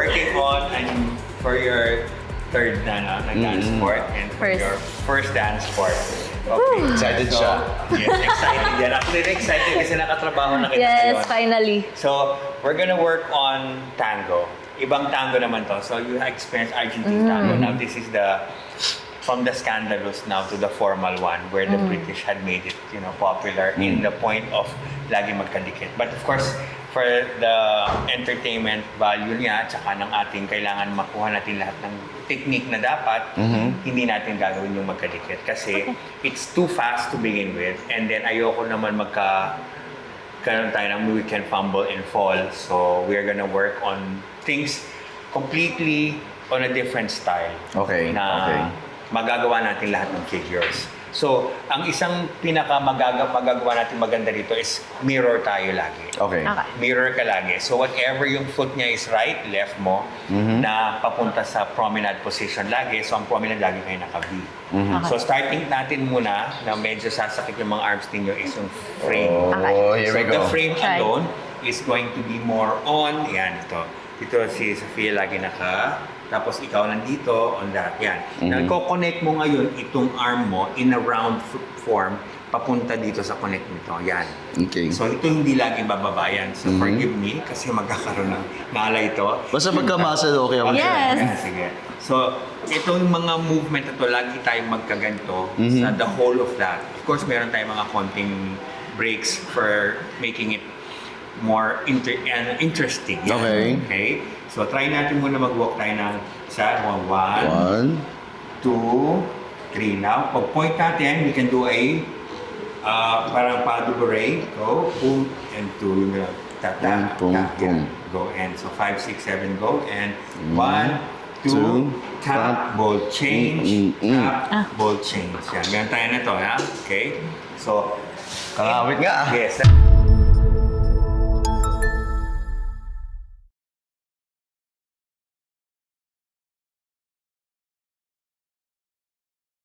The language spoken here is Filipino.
working on for your third na dance sport and for your first dance sport. Okay. Excited siya. Yes, excited yan. Actually, excited kasi nakatrabaho na kita Yes, ngayon. finally. So, we're gonna work on tango. Ibang tango naman to. So, you experience Argentine tango. Now, this is from the scandalous now to the formal one where the British had made it, popular in the point of lagi magkadikit. But of course, for the entertainment value niya, tsaka ng ating kailangan makuha natin lahat ng technique na dapat, hindi natin gagawin yung magkadikit. Kasi it's too fast to begin with. And then ayoko naman karoon tayo ng we can fumble and fall. So we're gonna work on things completely on a different style. Okay, okay. Magagawa natin lahat ng figures. So, ang isang magagawa natin maganda dito is mirror tayo lagi. Okay. Mirror ka lagi. So, whatever yung foot niya is right, left mo, na papunta sa promenade position lagi. So, ang promenade lagi kayo naka-V. So, starting natin muna na medyo sasakit yung mga arms ninyo is yung frame. Oh, here we So, go. the frame alone is going to be more on, yan, ito. Ito si Sofia lagi tapos ikaw nandito, on that, yan. Nagko-connect mo ngayon itong arm mo in a round form papunta dito sa connect nito, yan. Okay. So ito hindi lagi bababa yan. So forgive me kasi magkakaroon ng nalay ito. Basta pagka-muscle, okay ako. Yes. Sige. So, itong mga movement na to, lagi tayong magkaganto sa the whole of that. Of course, meron tayong mga konting breaks for making it more interesting. Yan. Okay. So, try natin muna mag-walk tayo ng isa. 1, 2, 3. Now, pag point natin, we can do a parang pas de bourrée. Go. Boom. And 2. Tata. Boom, boom. Go. And so, 5, 6, 7. Go. And 1, 2, tap, ball change, tap, ball change. Yan. Meron tayo na to, ha? Okay? So, Kakawit nga. Yes.